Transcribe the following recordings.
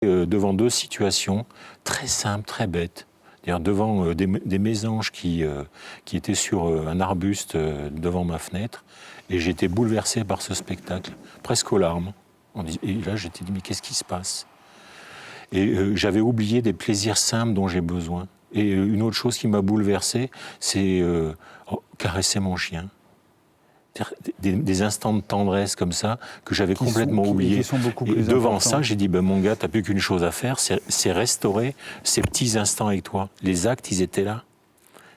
devant deux situations très simples, très bêtes. C'est-à-dire devant des mésanges qui étaient sur un arbuste devant ma fenêtre, et j'étais bouleversé par ce spectacle, presque aux larmes. Et là, j'étais dit, mais qu'est-ce qui se passe ? Et j'avais oublié des plaisirs simples dont j'ai besoin. Et une autre chose qui m'a bouleversé, c'est caresser mon chien. Des instants de tendresse comme ça que j'avais complètement oubliés. Et devant ça, j'ai dit, mon gars, t'as plus qu'une chose à faire, c'est restaurer ces petits instants avec toi. Les actes, ils étaient là.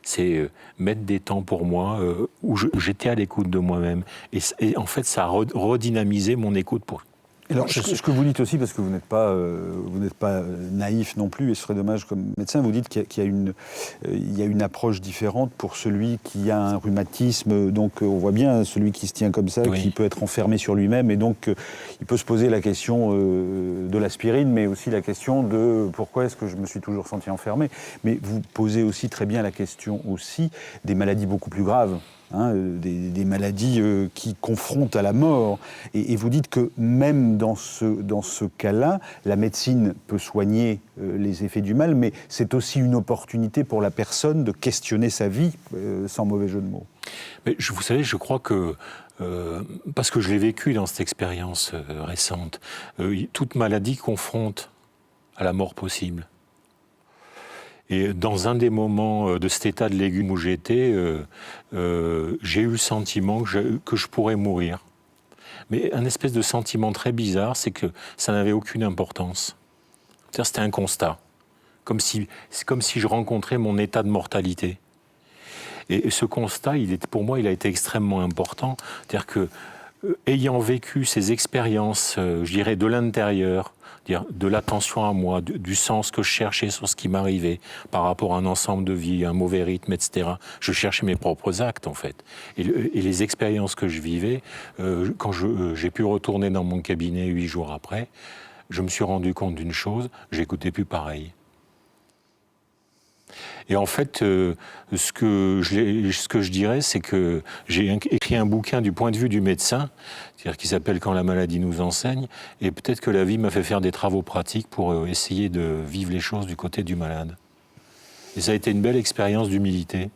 C'est mettre des temps pour moi où j'étais à l'écoute de moi-même. Et en fait, ça a redynamisé mon écoute pour. Alors, ce que vous dites aussi, parce que vous n'êtes pas naïf non plus, et ce serait dommage comme médecin, vous dites qu'il y a une approche différente pour celui qui a un rhumatisme. Donc, on voit bien celui qui se tient comme ça, oui, qui peut être enfermé sur lui-même, et donc il peut se poser la question de l'aspirine, mais aussi la question de pourquoi est-ce que je me suis toujours senti enfermé. Mais vous posez aussi très bien la question aussi des maladies beaucoup plus graves. Des maladies qui confrontent à la mort. Et vous dites que même dans ce cas-là, la médecine peut soigner les effets du mal, mais c'est aussi une opportunité pour la personne de questionner sa vie, sans mauvais jeu de mots. Mais vous savez, je crois que, parce que je l'ai vécu dans cette expérience récente, toute maladie confronte à la mort possible. Et dans un des moments de cet état de légume où j'étais, j'ai eu le sentiment que je pourrais mourir. Mais un espèce de sentiment très bizarre, c'est que ça n'avait aucune importance. C'est-à-dire, c'était un constat. C'est comme si je rencontrais mon état de mortalité. Et ce constat, pour moi, il a été extrêmement important. C'est-à-dire que, ayant vécu ces expériences, je dirais, de l'intérieur, de l'attention à moi, du sens que je cherchais sur ce qui m'arrivait par rapport à un ensemble de vie, un mauvais rythme, etc. Je cherchais mes propres actes, en fait. Et les expériences que je vivais, quand j'ai pu retourner dans mon cabinet 8 jours après, je me suis rendu compte d'une chose, j'écoutais plus pareil. Et en fait, ce que je dirais, c'est que j'ai écrit un bouquin du point de vue du médecin, c'est-à-dire qui s'appelle « Quand la maladie nous enseigne », et peut-être que la vie m'a fait faire des travaux pratiques pour essayer de vivre les choses du côté du malade. Et ça a été une belle expérience d'humilité.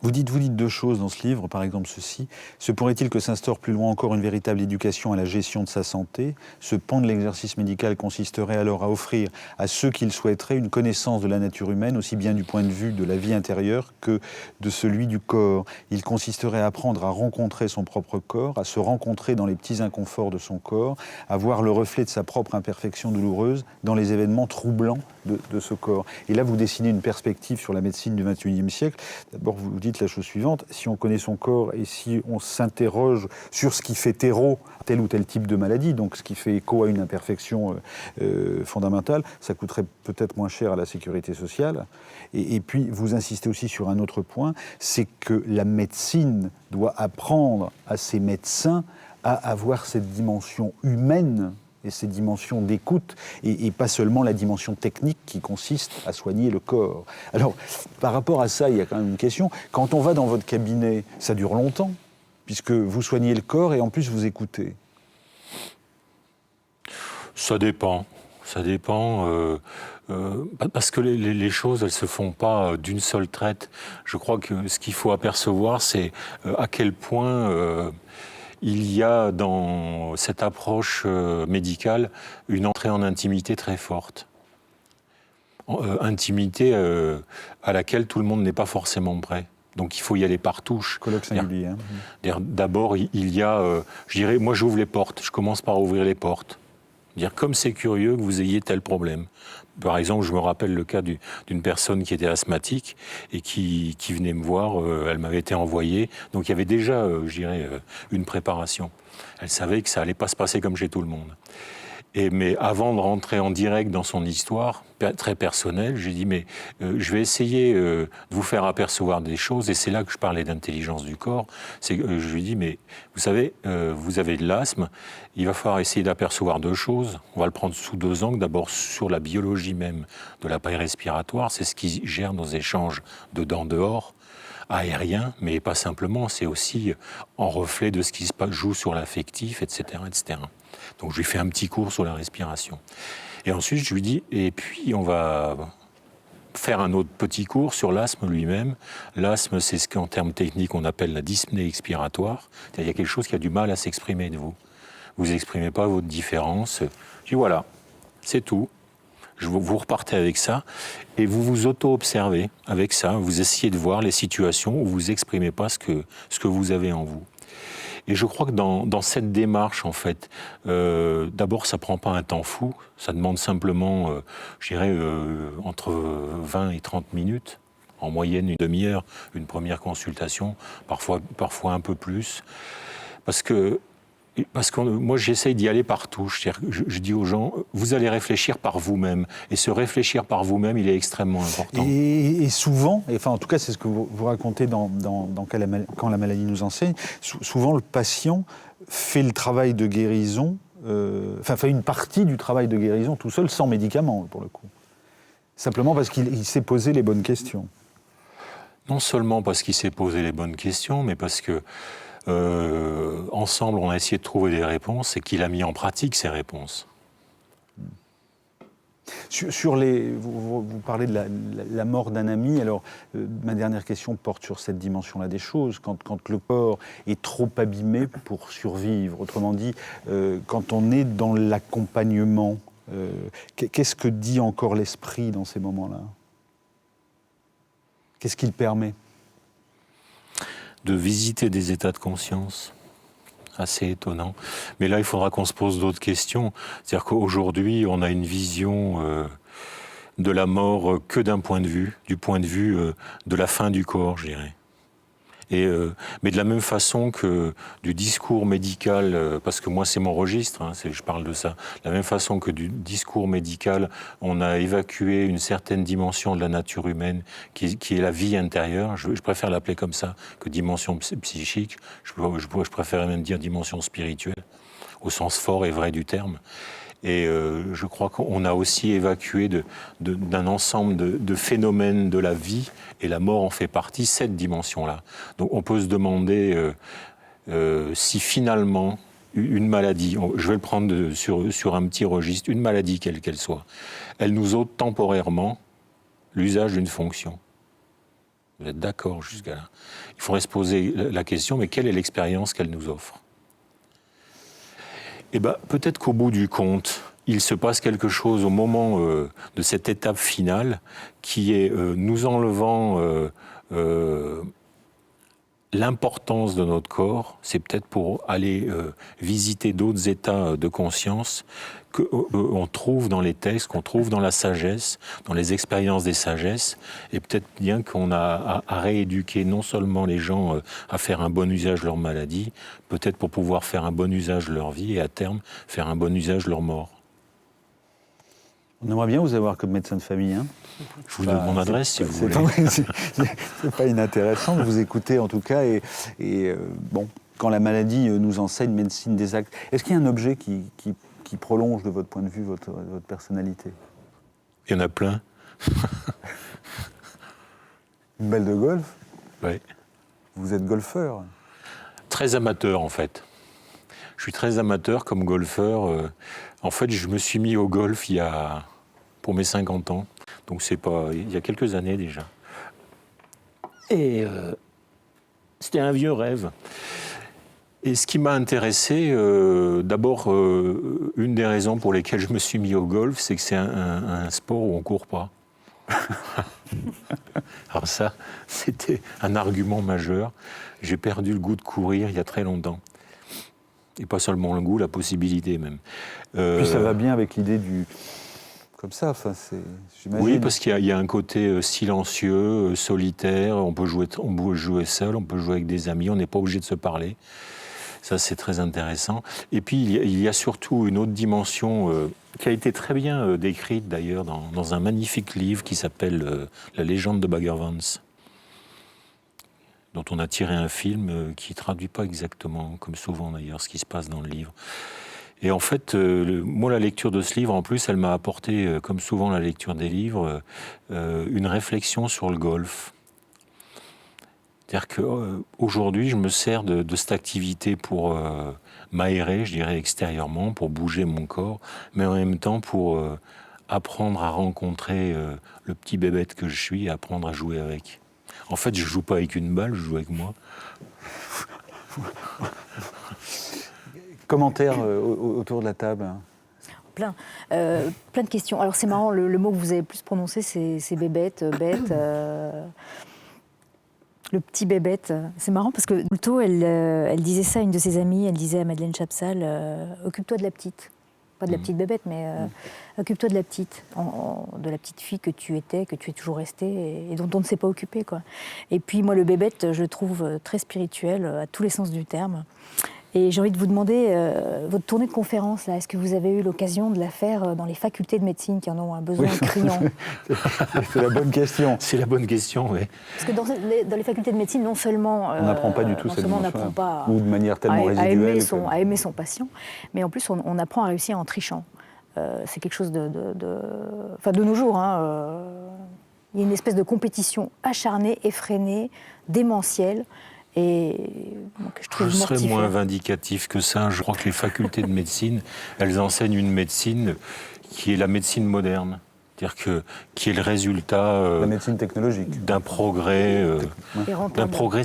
Vous dites deux choses dans ce livre, par exemple ceci. Se pourrait-il que s'instaure plus loin encore une véritable éducation à la gestion de sa santé ? Ce pan de l'exercice médical consisterait alors à offrir à ceux qui le souhaiteraient une connaissance de la nature humaine, aussi bien du point de vue de la vie intérieure que de celui du corps. Il consisterait à apprendre à rencontrer son propre corps, à se rencontrer dans les petits inconforts de son corps, à voir le reflet de sa propre imperfection douloureuse dans les événements troublants de ce corps. Et là, vous dessinez une perspective sur la médecine du XXIe siècle. D'abord, vous dites la chose suivante, si on connaît son corps et si on s'interroge sur ce qui fait terreau à tel ou tel type de maladie, donc ce qui fait écho à une imperfection fondamentale, ça coûterait peut-être moins cher à la sécurité sociale. Et puis, vous insistez aussi sur un autre point, c'est que la médecine doit apprendre à ses médecins à avoir cette dimension humaine et ces dimensions d'écoute, et pas seulement la dimension technique qui consiste à soigner le corps. Alors, par rapport à ça, il y a quand même une question. Quand on va dans votre cabinet, ça dure longtemps, puisque vous soignez le corps et en plus vous écoutez. Ça dépend. Ça dépend, parce que les choses, elles ne se font pas d'une seule traite. Je crois que ce qu'il faut apercevoir, c'est à quel point il y a dans cette approche médicale une entrée en intimité très forte. Intimité à laquelle tout le monde n'est pas forcément prêt. Donc il faut y aller par touche. Colloque singulier. D'abord, il y a, je dirais, moi j'ouvre les portes, je commence par ouvrir les portes. Comme c'est curieux que vous ayez tel problème. Par exemple, je me rappelle le cas d'une personne qui était asthmatique et qui venait me voir, elle m'avait été envoyée, donc il y avait déjà, je dirais, une préparation. Elle savait que ça allait pas se passer comme chez tout le monde. Mais avant de rentrer en direct dans son histoire, très personnelle, j'ai dit, mais je vais essayer de vous faire apercevoir des choses, et c'est là que je parlais d'intelligence du corps. Je lui ai dit, mais vous savez, vous avez de l'asthme, il va falloir essayer d'apercevoir deux choses. On va le prendre sous deux angles. D'abord, sur la biologie même de l'appareil respiratoire, c'est ce qui gère nos échanges dedans-dehors, aérien, mais pas simplement, c'est aussi en reflet de ce qui se joue sur l'affectif, etc., etc. Donc je lui fais un petit cours sur la respiration. Et ensuite, je lui dis, et puis on va faire un autre petit cours sur l'asthme lui-même. L'asthme, c'est ce qu'en termes techniques, on appelle la dyspnée expiratoire. C'est-à-dire qu'il y a quelque chose qui a du mal à s'exprimer de vous. Vous n'exprimez pas votre différence. Je dis, voilà, c'est tout. Vous repartez avec ça et vous vous auto-observez avec ça. Vous essayez de voir les situations où vous n'exprimez pas ce que vous avez en vous. Et je crois que dans cette démarche, en fait, d'abord, ça ne prend pas un temps fou. Ça demande simplement, je dirais, entre 20 et 30 minutes. En moyenne, une demi-heure, une première consultation, parfois un peu plus. Parce que moi, j'essaye d'y aller par touche. Je dis aux gens, vous allez réfléchir par vous-même. Et ce réfléchir par vous-même, il est extrêmement important. Et souvent, enfin en tout cas c'est ce que vous racontez dans Quand la maladie nous enseigne, souvent le patient fait le travail de guérison, fait une partie du travail de guérison tout seul, sans médicaments pour le coup. Simplement parce qu'il s'est posé les bonnes questions. Non seulement parce qu'il s'est posé les bonnes questions, mais parce que ensemble, on a essayé de trouver des réponses et qu'il a mis en pratique ces réponses. Vous parlez de la mort d'un ami. Alors, ma dernière question porte sur cette dimension-là des choses. Quand le corps est trop abîmé pour survivre, autrement dit, quand on est dans l'accompagnement, qu'est-ce que dit encore l'esprit dans ces moments-là? Qu'est-ce qu'il permet? De visiter des états de conscience assez étonnants. Mais là, il faudra qu'on se pose d'autres questions. C'est-à-dire qu'aujourd'hui, on a une vision de la mort que d'un point de vue, du point de vue de la fin du corps, je dirais. Mais de la même façon que du discours médical, parce que moi c'est mon registre, je parle de ça, de la même façon que du discours médical, on a évacué une certaine dimension de la nature humaine qui est la vie intérieure, je préfère l'appeler comme ça que dimension psychique, je préférerais même dire dimension spirituelle, au sens fort et vrai du terme. Et je crois qu'on a aussi évacué d'un ensemble de phénomènes de la vie, et la mort en fait partie, cette dimension-là. Donc on peut se demander si finalement une maladie, je vais le prendre sur un petit registre, une maladie quelle qu'elle soit, elle nous ôte temporairement l'usage d'une fonction. Vous êtes d'accord jusqu'à là? Il faudrait se poser la question, mais quelle est l'expérience qu'elle nous offre? Eh bien, peut-être qu'au bout du compte, il se passe quelque chose au moment de cette étape finale qui est nous enlevant l'importance de notre corps. C'est peut-être pour aller visiter d'autres états de conscience qu'on trouve dans les textes, qu'on trouve dans la sagesse, dans les expériences des sagesses, et peut-être bien qu'on a à rééduquer non seulement les gens à faire un bon usage de leur maladie, peut-être pour pouvoir faire un bon usage de leur vie et à terme faire un bon usage de leur mort. On aimerait bien vous avoir comme médecin de famille. Hein. Je vous donne mon adresse si vous voulez. C'est pas inintéressant de vous écouter en tout cas. Bon, quand la maladie nous enseigne médecine des actes, est-ce qu'il y a un objet qui prolonge de votre point de vue votre personnalité? Il y en a plein. Une balle de golf? Oui. Vous êtes golfeur? Très amateur en fait. Je suis très amateur comme golfeur. En fait, je me suis mis au golf pour mes 50 ans. Donc c'est pas... il y a quelques années déjà. Et c'était un vieux rêve. Et ce qui m'a intéressé, d'abord, une des raisons pour lesquelles je me suis mis au golf, c'est que c'est un sport où on ne court pas. Alors ça, c'était un argument majeur. J'ai perdu le goût de courir il y a très longtemps. Et pas seulement le goût, la possibilité même. Puis ça va bien avec l'idée du... Comme ça, j'imagine. Oui, parce qu'il y a un côté silencieux, solitaire, on peut jouer seul, on peut jouer avec des amis, on n'est pas obligé de se parler. Ça, c'est très intéressant. Et puis, il y a surtout une autre dimension qui a été très bien décrite d'ailleurs dans un magnifique livre qui s'appelle La légende de Bagger Vance, dont on a tiré un film qui ne traduit pas exactement, comme souvent d'ailleurs, ce qui se passe dans le livre. Et en fait, moi, la lecture de ce livre, en plus, elle m'a apporté, comme souvent la lecture des livres, une réflexion sur le golf. C'est-à-dire qu'aujourd'hui, je me sers de cette activité pour m'aérer, je dirais, extérieurement, pour bouger mon corps, mais en même temps pour apprendre à rencontrer le petit bébête que je suis et apprendre à jouer avec. En fait, je ne joue pas avec une balle, je joue avec moi. Commentaires autour de la table? Plein de questions. Alors c'est marrant, le mot que vous avez plus prononcé, c'est bébête, bête. Le petit bébête. C'est marrant parce que plutôt, elle disait ça à une de ses amies, elle disait à Madeleine Chapsal, occupe-toi de la petite. Pas de la petite bébête, mais occupe-toi de la petite, de la petite fille que tu étais, que tu es toujours restée et dont on ne s'est pas occupé, quoi. Et puis moi, le bébête, je le trouve très spirituel à tous les sens du terme. Et j'ai envie de vous demander, votre tournée de conférences, là, est-ce que vous avez eu l'occasion de la faire dans les facultés de médecine qui en ont un besoin criant? C'est la bonne question. C'est la bonne question, oui. Parce que dans les facultés de médecine, non seulement on n'apprend pas du tout cette on n'apprend pas ou de manière tellement résiduelle à aimer son patient, mais en plus on apprend à réussir en trichant. C'est quelque chose enfin de nos jours. Il y a une espèce de compétition acharnée, effrénée, démentielle. Et que je trouve mortifiant. Je serais moins vindicatif que ça. Je crois que les facultés de médecine, elles enseignent une médecine qui est la médecine moderne. C'est-à-dire qui est le résultat la médecine technologique. d'un progrès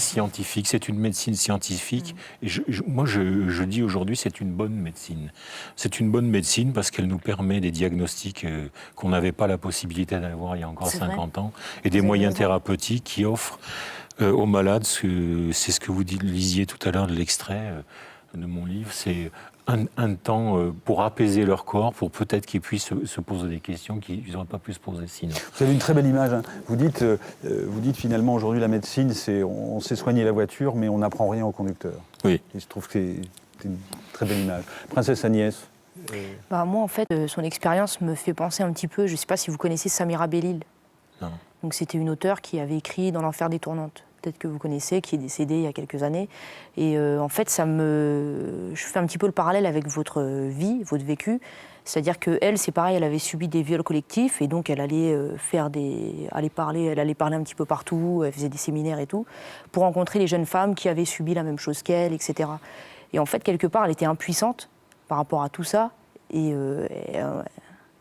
scientifique. C'est une médecine scientifique. Et moi, je dis aujourd'hui, c'est une bonne médecine. C'est une bonne médecine parce qu'elle nous permet des diagnostics qu'on n'avait pas la possibilité d'avoir il y a encore 50 ans, et des moyens thérapeutiques qui offrent aux malades, c'est ce que vous lisiez tout à l'heure de l'extrait de mon livre, c'est un temps pour apaiser leur corps, pour peut-être qu'ils puissent se poser des questions qu'ils n'auraient pas pu se poser sinon. Vous avez une très belle image. Hein. Vous dites finalement aujourd'hui la médecine, on sait soigner la voiture, mais on n'apprend rien au conducteur. Oui. Et je trouve que c'est une très belle image. Princesse Agnès. Moi, en fait, son expérience me fait penser un petit peu, je ne sais pas si vous connaissez Samira Belil. Non. Donc, c'était une auteure qui avait écrit Dans l'enfer des tournantes. Peut-être que vous connaissez, qui est décédée il y a quelques années. Et en fait, je fais un petit peu le parallèle avec votre vie, votre vécu. C'est-à-dire qu'elle, c'est pareil, elle avait subi des viols collectifs et donc elle allait elle allait parler un petit peu partout, elle faisait des séminaires et tout, pour rencontrer les jeunes femmes qui avaient subi la même chose qu'elle, etc. Et en fait, quelque part, elle était impuissante par rapport à tout ça et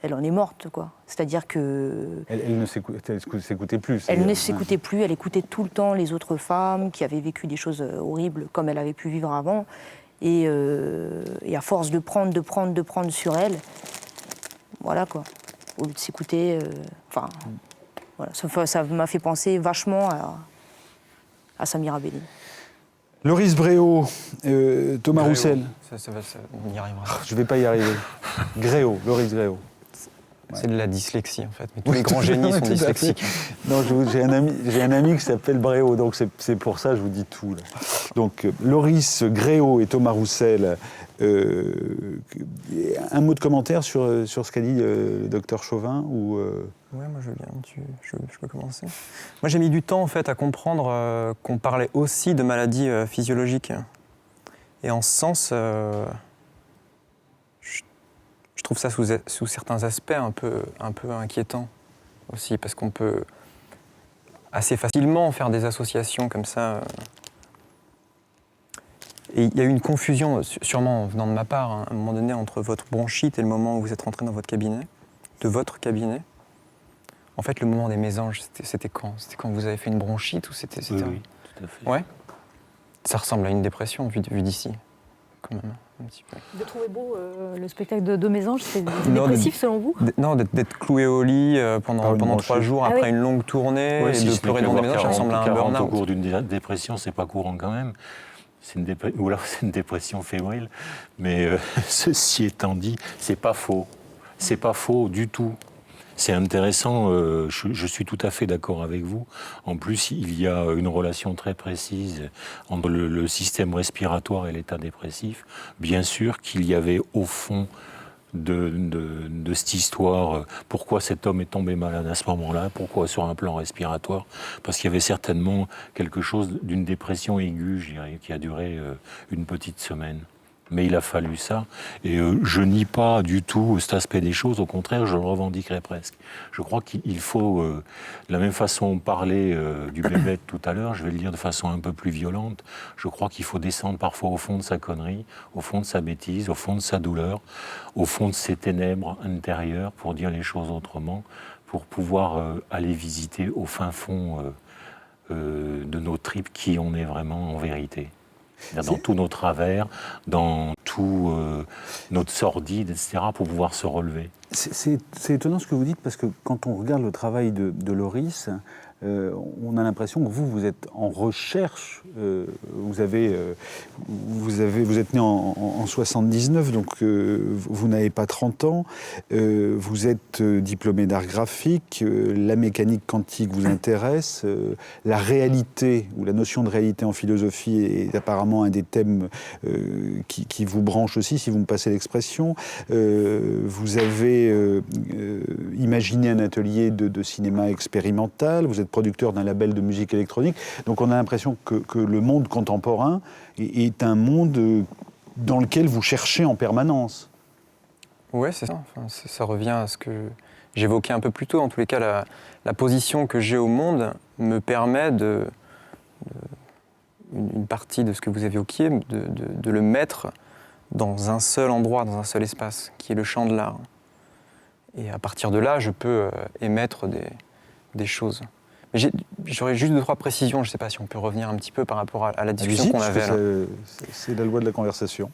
elle en est morte, quoi. C'est-à-dire que... Elle ne s'écoutait plus. Elle ne s'écoutait plus, elle écoutait tout le temps les autres femmes qui avaient vécu des choses horribles comme elle avait pu vivre avant. Et à force de prendre sur elle, voilà, quoi. Au lieu de s'écouter, voilà. Ça m'a fait penser vachement à Samira Belil. Loris Bréau, Thomas Roussel. On y arrivera. Je ne vais pas y arriver. Loris Gréau. C'est de la dyslexie, en fait. Mais tous les grands génies sont dyslexiques. Non, j'ai un ami qui s'appelle Bréau, donc c'est pour ça que je vous dis tout. Là. Donc, Loris Gréau et Thomas Roussel, un mot de commentaire sur ce qu'a dit le docteur Chauvin ou Ouais, moi je veux bien, je peux commencer. Moi j'ai mis du temps en fait à comprendre qu'on parlait aussi de maladies physiologiques. Et en ce sens, je trouve ça sous certains aspects un peu inquiétant aussi, parce qu'on peut assez facilement faire des associations comme ça. Et il y a eu une confusion, sûrement venant de ma part, à un moment donné, entre votre bronchite et le moment où vous êtes rentré dans votre cabinet, de En fait, le moment des mésanges, c'était quand? C'était quand vous avez fait une bronchite ou c'était... Oui, tout à fait. Ouais. Ça ressemble à une dépression vu d'ici, quand même, un petit peu. Vous trouvez beau le spectacle de Mésange? C'est dépressif selon vous? Non, d'être cloué au lit pendant 3 jours après une longue tournée et de pleurer dans des mésanges, ça ressemble à un burn-out. Au cours d'une dépression, c'est pas courant quand même. Ou alors c'est une dépression fébrile. Mais ceci étant dit, c'est pas faux. C'est pas faux du tout. C'est intéressant, je suis tout à fait d'accord avec vous. En plus, il y a une relation très précise entre le système respiratoire et l'état dépressif. Bien sûr qu'il y avait au fond de cette histoire, pourquoi cet homme est tombé malade à ce moment-là, pourquoi sur un plan respiratoire, parce qu'il y avait certainement quelque chose d'une dépression aiguë, je dirais, qui a duré une petite semaine. Mais il a fallu ça. Et je nie pas du tout cet aspect des choses. Au contraire, je le revendiquerais presque. Je crois qu'il faut, de la même façon on parlait du bébête tout à l'heure, je vais le dire de façon un peu plus violente, je crois qu'il faut descendre parfois au fond de sa connerie, au fond de sa bêtise, au fond de sa douleur, au fond de ses ténèbres intérieures, pour dire les choses autrement, pour pouvoir aller visiter au fin fond de nos tripes qui on est vraiment en vérité. Dans tous nos travers, dans tout notre sordide, etc., pour pouvoir se relever. C'est étonnant ce que vous dites, parce que quand on regarde le travail de Loris, on a l'impression que vous êtes en recherche. Vous êtes né en 79, donc vous n'avez pas 30 ans. Vous êtes diplômé d'art graphique. La mécanique quantique vous intéresse. La réalité, ou la notion de réalité en philosophie, est apparemment un des thèmes qui vous branche aussi, si vous me passez l'expression. Vous avez imaginé un atelier de cinéma expérimental. Vous êtes producteur d'un label de musique électronique. Donc on a l'impression que le monde contemporain est un monde dans lequel vous cherchez en permanence. Oui, c'est ça. Enfin, ça revient à ce que j'évoquais un peu plus tôt. En tous les cas, la position que j'ai au monde me permet une partie de ce que vous évoquiez, de le mettre dans un seul endroit, dans un seul espace, qui est le champ de l'art. Et à partir de là, je peux émettre des choses. Mais j'aurais juste 2-3 précisions. Je ne sais pas si on peut revenir un petit peu par rapport à la discussion qu'on avait là. C'est la loi de la conversation.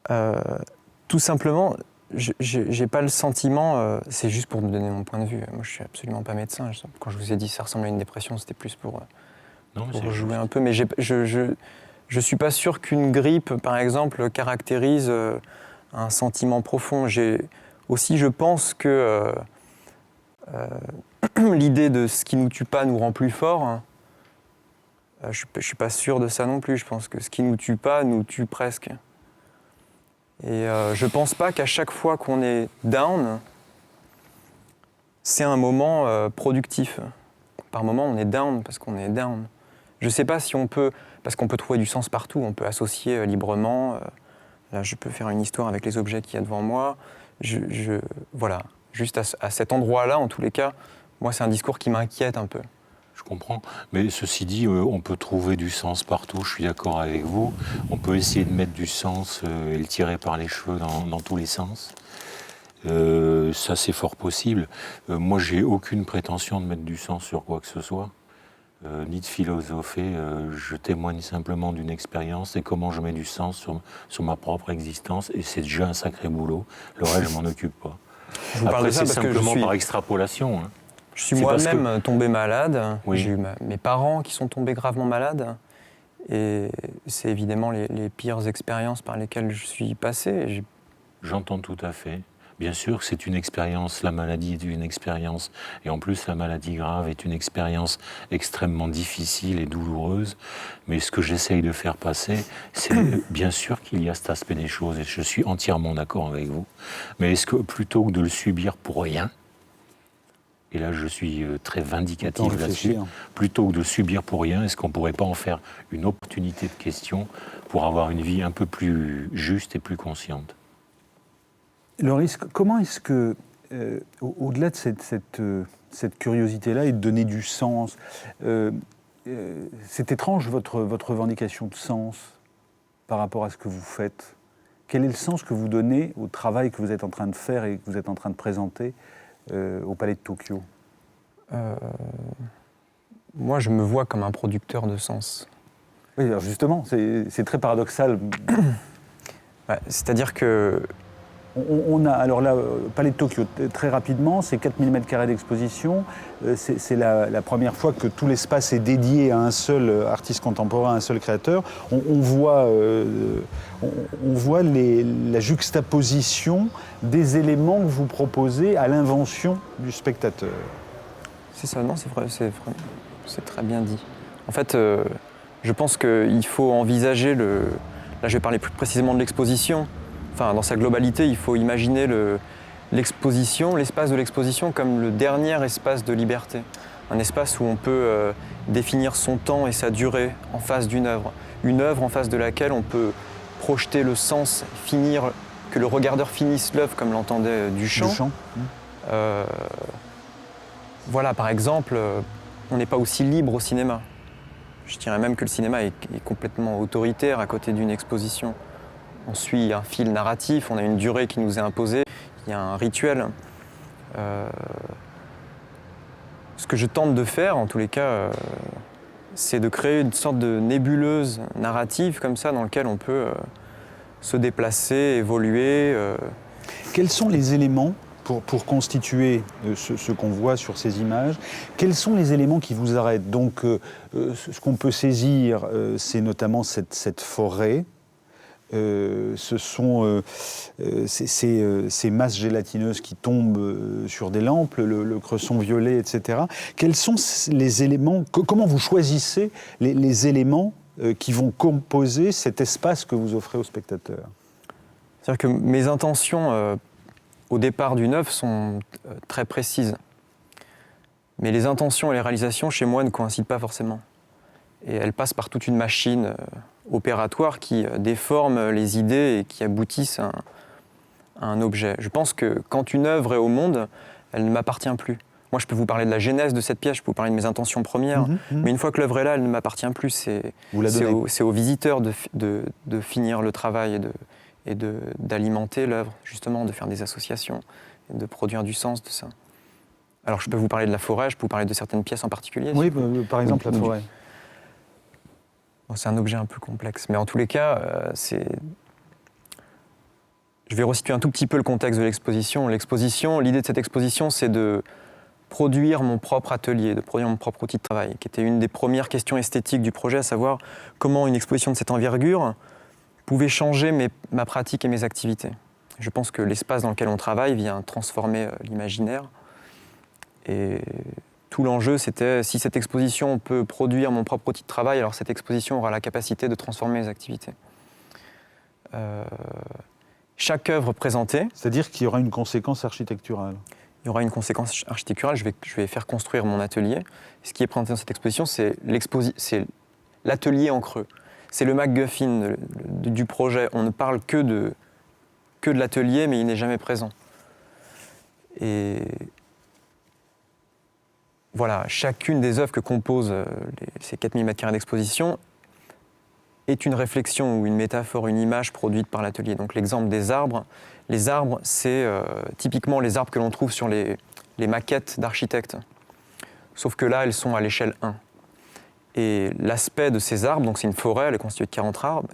Tout simplement, je n'ai pas le sentiment, c'est juste pour me donner mon point de vue. Moi, je ne suis absolument pas médecin. Quand je vous ai dit que ça ressemble à une dépression, c'était plus pour jouer un peu. Mais je ne suis pas sûr qu'une grippe, par exemple, caractérise un sentiment profond. Aussi, je pense que l'idée de ce qui ne nous tue pas nous rend plus forts. Je ne suis pas sûr de ça non plus. Je pense que ce qui ne nous tue pas nous tue presque. Et je ne pense pas qu'à chaque fois qu'on est down, c'est un moment productif. Par moment, on est down parce qu'on est down. Je ne sais pas si on peut, parce qu'on peut trouver du sens partout, on peut associer librement. Là, je peux faire une histoire avec les objets qu'il y a devant moi. Voilà, juste à cet endroit-là, en tous les cas, moi, c'est un discours qui m'inquiète un peu. Je comprends. Mais ceci dit, on peut trouver du sens partout, je suis d'accord avec vous. On peut essayer de mettre du sens et le tirer par les cheveux dans tous les sens. Ça, c'est fort possible. Moi, j'ai aucune prétention de mettre du sens sur quoi que ce soit, ni de philosopher. Je témoigne simplement d'une expérience et comment je mets du sens sur ma propre existence. Et c'est déjà un sacré boulot. Le reste, je m'en occupe pas. Je vous parle de ça c'est parce que simplement par extrapolation. Hein. Je suis moi-même tombé malade. Oui. J'ai eu mes parents qui sont tombés gravement malades. Et c'est évidemment les pires expériences par lesquelles je suis passé. J'entends tout à fait. Bien sûr que c'est une expérience, la maladie est une expérience, et en plus la maladie grave est une expérience extrêmement difficile et douloureuse, mais ce que j'essaye de faire passer, c'est bien sûr qu'il y a cet aspect des choses, et je suis entièrement d'accord avec vous, mais est-ce que plutôt que de le subir pour rien, et là je suis très vindicatif là-dessus, plutôt que de le subir pour rien, est-ce qu'on ne pourrait pas en faire une opportunité de question pour avoir une vie un peu plus juste et plus consciente ? Loris, comment est-ce que, au-delà de cette curiosité-là et de donner du sens, c'est étrange votre revendication de sens par rapport à ce que vous faites. Quel est le sens que vous donnez au travail que vous êtes en train de faire et que vous êtes en train de présenter au Palais de Tokyo ? Moi, je me vois comme un producteur de sens. Oui, alors justement, c'est très paradoxal. Ouais, c'est-à-dire que on a, alors là, Palais de Tokyo, très rapidement, c'est 4000 m² d'exposition. C'est la première fois que tout l'espace est dédié à un seul artiste contemporain, à un seul créateur. On voit la juxtaposition des éléments que vous proposez à l'invention du spectateur. C'est ça, non, c'est vrai, c'est très bien dit. En fait, je pense qu'il faut envisager là, je vais parler plus précisément de l'exposition. Enfin, dans sa globalité, il faut imaginer l'exposition, l'espace de l'exposition comme le dernier espace de liberté. Un espace où on peut définir son temps et sa durée en face d'une œuvre. Une œuvre en face de laquelle on peut projeter le sens, que le regardeur finisse l'œuvre comme l'entendait Duchamp. Voilà, par exemple, on n'est pas aussi libre au cinéma. Je dirais même que le cinéma est complètement autoritaire à côté d'une exposition. On suit un fil narratif, on a une durée qui nous est imposée, il y a un rituel. Ce que je tente de faire, en tous les cas, c'est de créer une sorte de nébuleuse narrative comme ça, dans laquelle on peut se déplacer, évoluer. Quels sont les éléments pour constituer ce qu'on voit sur ces images? Quels sont les éléments qui vous arrêtent? Donc, ce qu'on peut saisir, c'est notamment cette forêt. Ce sont ces masses gélatineuses qui tombent sur des lampes, le cresson violet, etc. Quels sont les éléments, comment vous choisissez les éléments qui vont composer cet espace que vous offrez aux spectateurs? C'est-à-dire que mes intentions au départ d'une œuvre sont très précises. Mais les intentions et les réalisations chez moi ne coïncident pas forcément. Et elles passent par toute une machine opératoire qui déforme les idées et qui aboutissent à un objet. Je pense que quand une œuvre est au monde, elle ne m'appartient plus. Moi, je peux vous parler de la genèse de cette pièce, je peux vous parler de mes intentions premières, mais une fois que l'œuvre est là, elle ne m'appartient plus. C'est aux visiteurs de finir le travail et d'alimenter l'œuvre, justement, de faire des associations, et de produire du sens de ça. Alors, je peux vous parler de la forêt, je peux vous parler de certaines pièces en particulier. Oui, par exemple, la forêt. C'est un objet un peu complexe, mais en tous les cas, je vais resituer un tout petit peu le contexte de l'exposition. L'idée de cette exposition, c'est de produire mon propre atelier, de produire mon propre outil de travail, qui était une des premières questions esthétiques du projet, à savoir comment une exposition de cette envergure pouvait changer ma pratique et mes activités. Je pense que l'espace dans lequel on travaille vient transformer l'imaginaire. Et tout l'enjeu, c'était si cette exposition peut produire mon propre outil de travail, alors cette exposition aura la capacité de transformer mes activités. Chaque œuvre présentée... C'est-à-dire qu'il y aura une conséquence architecturale. Il y aura une conséquence architecturale, je vais faire construire mon atelier. Ce qui est présenté dans cette exposition, c'est l'atelier en creux. C'est le MacGuffin du projet. On ne parle que de l'atelier, mais il n'est jamais présent. Et voilà, chacune des œuvres que composent ces 4000 m² d'exposition est une réflexion ou une métaphore, une image produite par l'atelier. Donc l'exemple des arbres, les arbres, c'est typiquement les arbres que l'on trouve sur les maquettes d'architectes. Sauf que là, elles sont à l'échelle 1. Et l'aspect de ces arbres, donc c'est une forêt, elle est constituée de 40 arbres.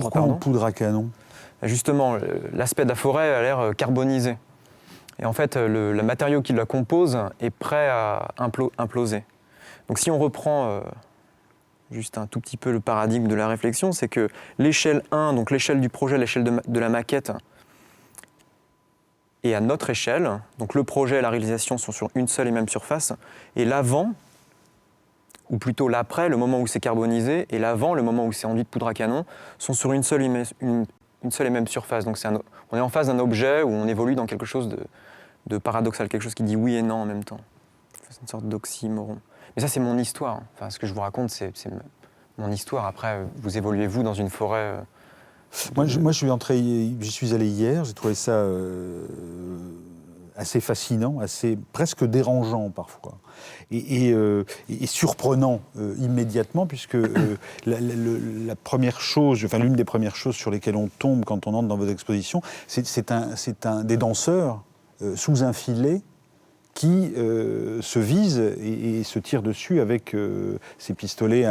Pourquoi en poudre à canon? Justement, l'aspect de la forêt a l'air carbonisé. Et en fait, le matériau qui la compose est prêt à imploser. Donc si on reprend juste un tout petit peu le paradigme de la réflexion, c'est que l'échelle 1, donc l'échelle du projet, l'échelle de la maquette, est à notre échelle. Donc le projet et la réalisation sont sur une seule et même surface. Et l'avant, ou plutôt l'après, le moment où c'est carbonisé, et l'avant, le moment où c'est enduit de poudre à canon, sont sur une seule et même surface. Donc on est en face d'un objet où on évolue dans quelque chose de paradoxal, quelque chose qui dit oui et non en même temps. C'est une sorte d'oxymoron. Mais ça, c'est mon histoire. Enfin, ce que je vous raconte, c'est mon histoire. Après, vous évoluez, vous, dans une forêt... Moi, j'y suis allé hier, j'ai trouvé ça assez fascinant, presque dérangeant parfois, et surprenant immédiatement, puisque la première chose, enfin l'une des premières choses sur lesquelles on tombe quand on entre dans votre exposition, c'est des danseurs sous un filet qui se visent et se tirent dessus avec ces pistolets,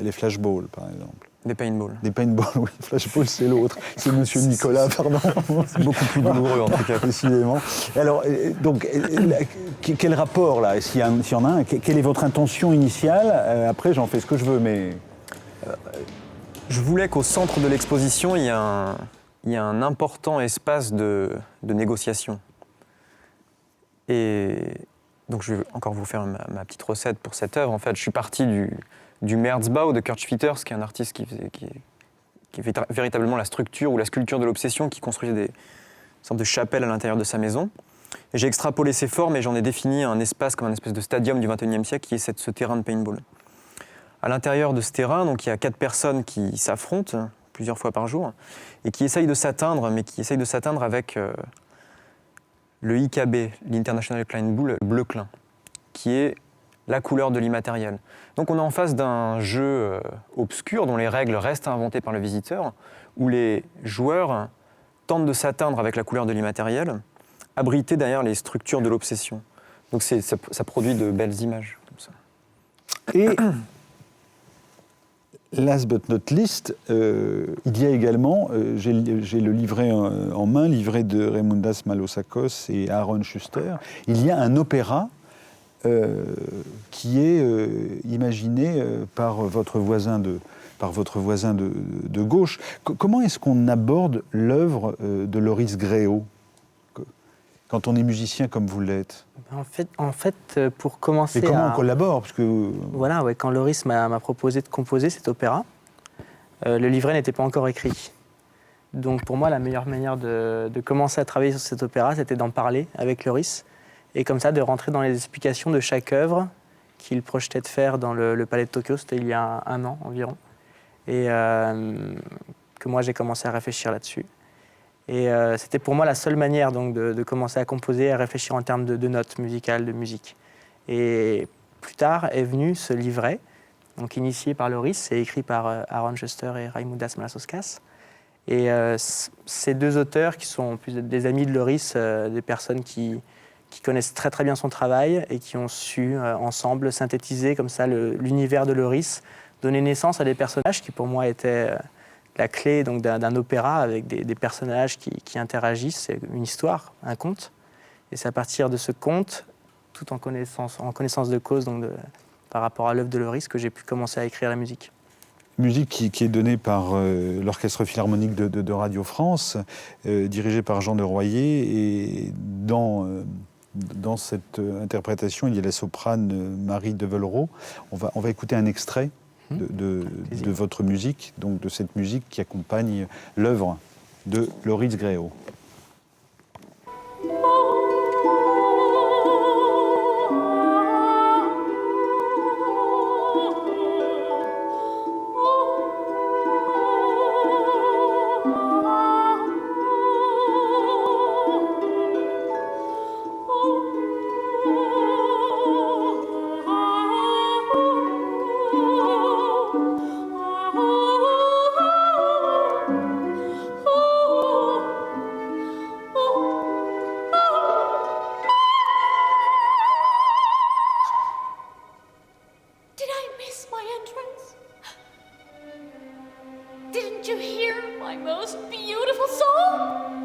les flashballs par exemple. Des paintballs. Des paintballs, oui. Flashball, c'est l'autre. C'est Monsieur Nicolas, pardon. C'est beaucoup plus douloureux, en tout cas. Précisément. Alors, donc, quel rapport, là, s'il y en a un, quelle est votre intention initiale? Après, j'en fais ce que je veux, mais... Je voulais qu'au centre de l'exposition, il y a un important espace de négociation. Et donc, je vais encore vous faire ma petite recette pour cette œuvre. En fait, je suis parti du Merzbau de Kurt Schwitters, qui est un artiste qui fait véritablement la structure ou la sculpture de l'obsession, qui construisait des sortes de chapelles à l'intérieur de sa maison. Et j'ai extrapolé ces formes et j'en ai défini un espace comme un espèce de stadium du XXIe siècle, qui est ce terrain de paintball. À l'intérieur de ce terrain, donc, il y a 4 personnes qui s'affrontent, plusieurs fois par jour, et qui essaye de s'atteindre, mais qui essaye de s'atteindre avec le IKB, l'International Klein Bull, bleu clin, qui est la couleur de l'immatériel. Donc on est en face d'un jeu obscur dont les règles restent inventées par le visiteur, où les joueurs tentent de s'atteindre avec la couleur de l'immatériel, abrités derrière les structures de l'obsession. Donc ça produit de belles images comme ça. Et last but not least, il y a également, j'ai le livret en main, livret de Raimundas Malosakos et Aaron Schuster, il y a un opéra qui est imaginé par votre voisin de gauche. Comment est-ce qu'on aborde l'œuvre de Loris Gréaud quand on est musicien comme vous l'êtes? En fait, pour commencer Et comment on collabore parce que... Voilà, ouais, quand Loris m'a proposé de composer cet opéra, le livret n'était pas encore écrit. Donc pour moi, la meilleure manière de commencer à travailler sur cet opéra, c'était d'en parler avec Loris, et comme ça de rentrer dans les explications de chaque œuvre qu'il projetait de faire dans le Palais de Tokyo, c'était il y a un an environ, et que moi j'ai commencé à réfléchir là-dessus. Et c'était pour moi la seule manière donc, de commencer à composer, à réfléchir en termes de notes musicales, de musique. Et plus tard est venu ce livret, donc initié par Loris et écrit par Aaron Schuster et Raimundas Malosakos. Et ces deux auteurs, qui sont plus des amis de Loris, des personnes qui connaissent très très bien son travail et qui ont su ensemble synthétiser comme ça l'univers de Loris, donner naissance à des personnages qui pour moi étaient la clé donc, d'un opéra avec des personnages qui interagissent, c'est une histoire, un conte. Et c'est à partir de ce conte, tout en connaissance de cause donc par rapport à l'œuvre de Loris, que j'ai pu commencer à écrire la musique. Musique qui est donnée par l'Orchestre Philharmonique de Radio France, dirigé par Jean de Royer. Et dans cette interprétation, il y a la soprane Marie Devellereau. On va écouter un extrait de votre musique, donc de cette musique qui accompagne l'œuvre de Loris Gréaud. Didn't you hear my most beautiful song?